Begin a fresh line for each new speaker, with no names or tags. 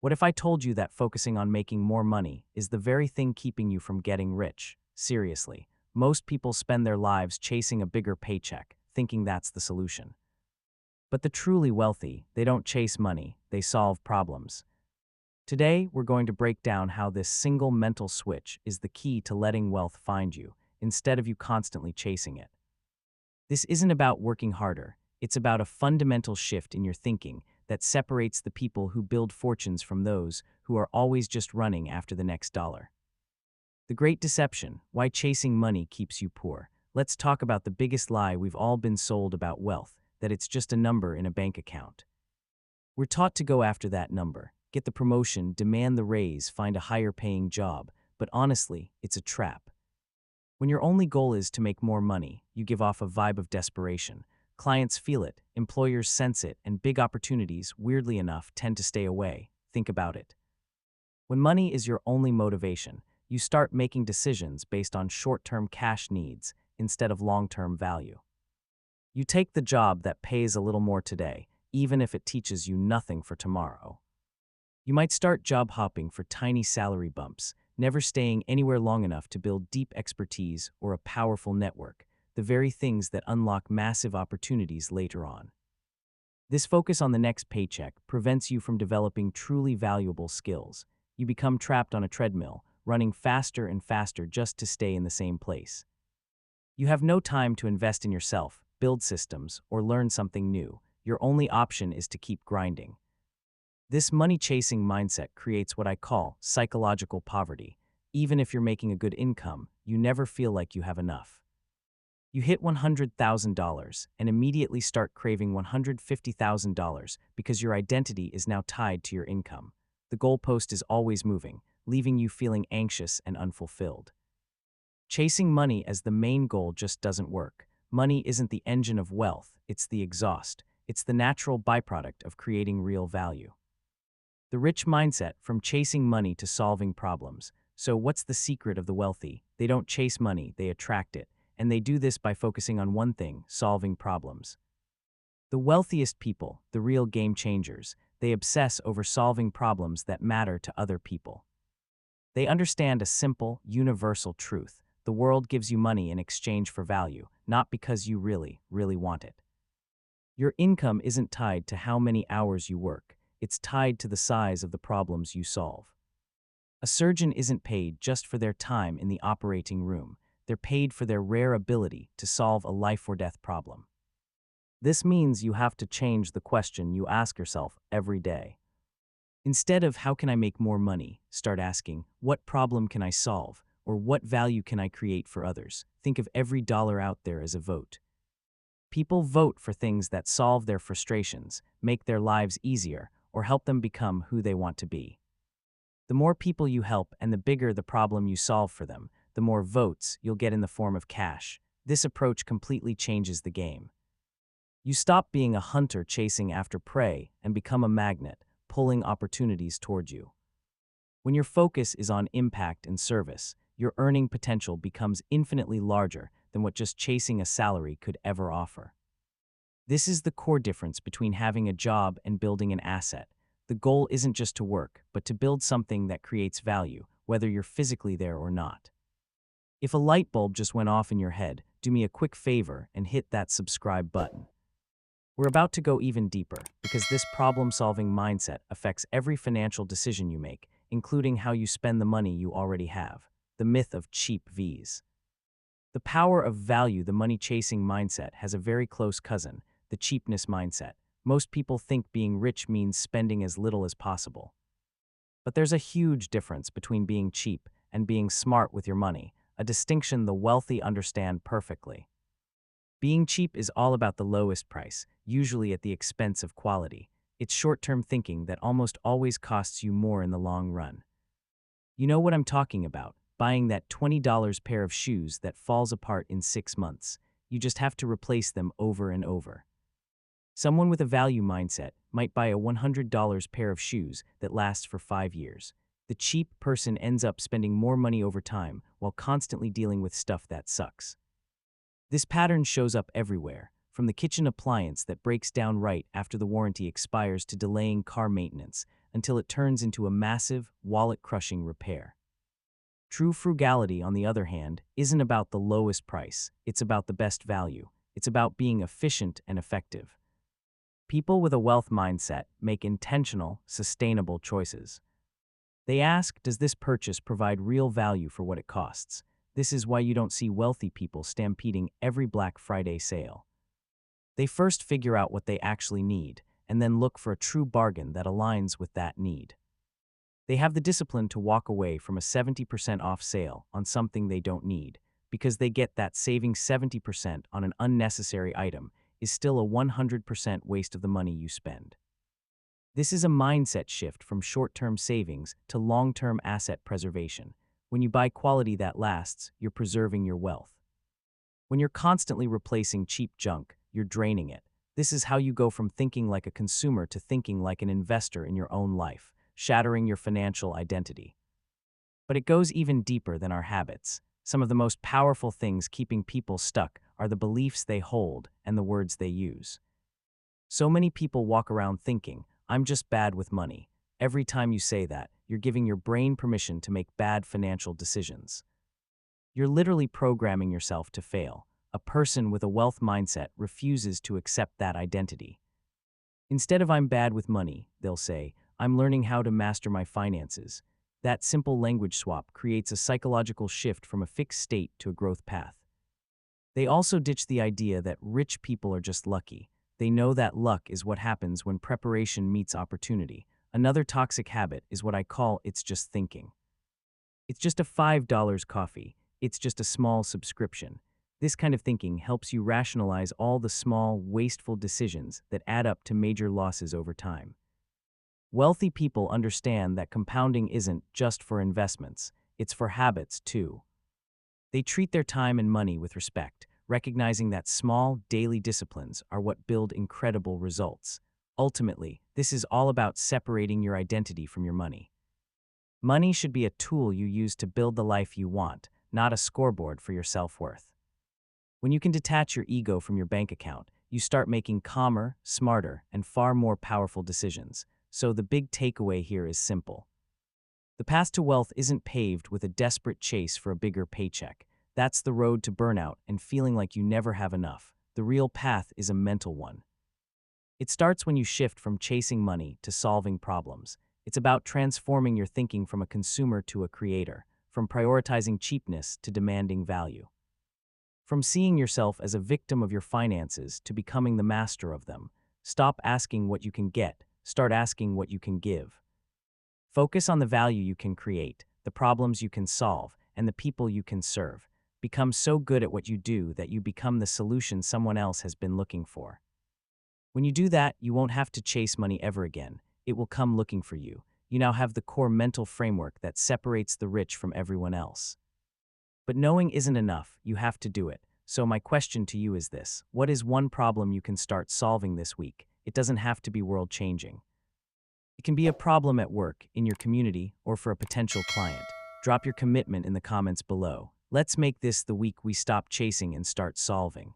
What if I told you that focusing on making more money is the very thing keeping you from getting rich? Seriously, most people spend their lives chasing a bigger paycheck, thinking that's the solution. But the truly wealthy, they don't chase money, they solve problems. Today, we're going to break down how this single mental switch is the key to letting wealth find you, instead of you constantly chasing it. This isn't about working harder, it's about a fundamental shift in your thinking that separates the people who build fortunes from those who are always just running after the next dollar. The Great Deception: Why Chasing Money Keeps You Poor. Let's talk about the biggest lie we've all been sold about wealth, that it's just a number in a bank account. We're taught to go after that number, get the promotion, demand the raise, find a higher paying job, but honestly, it's a trap. When your only goal is to make more money, you give off a vibe of desperation. Clients feel it, employers sense it, and big opportunities, weirdly enough, tend to stay away. Think about it. When money is your only motivation, you start making decisions based on short-term cash needs instead of long-term value. You take the job that pays a little more today, even if it teaches you nothing for tomorrow. You might start job hopping for tiny salary bumps, never staying anywhere long enough to build deep expertise or a powerful network, the very things that unlock massive opportunities later on. This focus on the next paycheck prevents you from developing truly valuable skills. You become trapped on a treadmill, running faster and faster just to stay in the same place. You have no time to invest in yourself, build systems, or learn something new. Your only option is to keep grinding. This money-chasing mindset creates what I call psychological poverty. Even if you're making a good income, you never feel like you have enough. You hit $100,000 and immediately start craving $150,000 because your identity is now tied to your income. The goalpost is always moving, leaving you feeling anxious and unfulfilled. Chasing money as the main goal just doesn't work. Money isn't the engine of wealth, it's the exhaust. It's the natural byproduct of creating real value. The rich mindset: from chasing money to solving problems. So what's the secret of the wealthy? They don't chase money, they attract it. And they do this by focusing on one thing: solving problems. The wealthiest people, the real game changers, they obsess over solving problems that matter to other people. They understand a simple, universal truth: the world gives you money in exchange for value, not because you really, really want it. Your income isn't tied to how many hours you work, it's tied to the size of the problems you solve. A surgeon isn't paid just for their time in the operating room, they're paid for their rare ability to solve a life-or-death problem. This means you have to change the question you ask yourself every day. Instead of "how can I make more money?" start asking, "what problem can I solve?" or "what value can I create for others?" Think of every dollar out there as a vote. People vote for things that solve their frustrations, make their lives easier, or help them become who they want to be. The more people you help and the bigger the problem you solve for them, the more votes you'll get in the form of cash. This approach completely changes the game. You stop being a hunter chasing after prey and become a magnet, pulling opportunities toward you. When your focus is on impact and service, your earning potential becomes infinitely larger than what just chasing a salary could ever offer. This is the core difference between having a job and building an asset. The goal isn't just to work, but to build something that creates value, whether you're physically there or not. If a light bulb just went off in your head, do me a quick favor and hit that subscribe button. We're about to go even deeper, because this problem-solving mindset affects every financial decision you make, including how you spend the money you already have. The myth of cheap V's. The power of value. The money-chasing mindset has a very close cousin, the cheapness mindset. Most people think being rich means spending as little as possible. But there's a huge difference between being cheap and being smart with your money, a distinction the wealthy understand perfectly. Being cheap is all about the lowest price, usually at the expense of quality. It's short-term thinking that almost always costs you more in the long run. You know what I'm talking about, buying that $20 pair of shoes that falls apart in 6 months. You just have to replace them over and over. Someone with a value mindset might buy a $100 pair of shoes that lasts for 5 years. The cheap person ends up spending more money over time while constantly dealing with stuff that sucks. This pattern shows up everywhere, from the kitchen appliance that breaks down right after the warranty expires to delaying car maintenance, until it turns into a massive, wallet-crushing repair. True frugality, on the other hand, isn't about the lowest price. It's about the best value. It's about being efficient and effective. People with a wealth mindset make intentional, sustainable choices. They ask, does this purchase provide real value for what it costs? This is why you don't see wealthy people stampeding every Black Friday sale. They first figure out what they actually need, and then look for a true bargain that aligns with that need. They have the discipline to walk away from a 70% off sale on something they don't need, because they get that saving 70% on an unnecessary item is still a 100% waste of the money you spend. This is a mindset shift from short-term savings to long-term asset preservation. When you buy quality that lasts, you're preserving your wealth. When you're constantly replacing cheap junk, you're draining it. This is how you go from thinking like a consumer to thinking like an investor in your own life, shattering your financial identity. But it goes even deeper than our habits. Some of the most powerful things keeping people stuck are the beliefs they hold and the words they use. So many people walk around thinking, I'm just bad with money. Every time you say that, you're giving your brain permission to make bad financial decisions. You're literally programming yourself to fail. A person with a wealth mindset refuses to accept that identity. Instead of I'm bad with money, they'll say, I'm learning how to master my finances. That simple language swap creates a psychological shift from a fixed state to a growth path. They also ditch the idea that rich people are just lucky. They know that luck is what happens when preparation meets opportunity. Another toxic habit is what I call it's just thinking. It's just a $5 coffee. It's just a small subscription. This kind of thinking helps you rationalize all the small, wasteful decisions that add up to major losses over time. Wealthy people understand that compounding isn't just for investments, it's for habits too. They treat their time and money with respect, recognizing that small, daily disciplines are what build incredible results. Ultimately, this is all about separating your identity from your money. Money should be a tool you use to build the life you want, not a scoreboard for your self-worth. When you can detach your ego from your bank account, you start making calmer, smarter, and far more powerful decisions. So the big takeaway here is simple. The path to wealth isn't paved with a desperate chase for a bigger paycheck. That's the road to burnout and feeling like you never have enough. The real path is a mental one. It starts when you shift from chasing money to solving problems. It's about transforming your thinking from a consumer to a creator, from prioritizing cheapness to demanding value. From seeing yourself as a victim of your finances to becoming the master of them. Stop asking what you can get, start asking what you can give. Focus on the value you can create, the problems you can solve, and the people you can serve. Become so good at what you do that you become the solution someone else has been looking for. When you do that, you won't have to chase money ever again. It will come looking for you. You now have the core mental framework that separates the rich from everyone else. But knowing isn't enough, you have to do it. So my question to you is this: what is one problem you can start solving this week? It doesn't have to be world-changing. It can be a problem at work, in your community, or for a potential client. Drop your commitment in the comments below. Let's make this the week we stop chasing and start solving.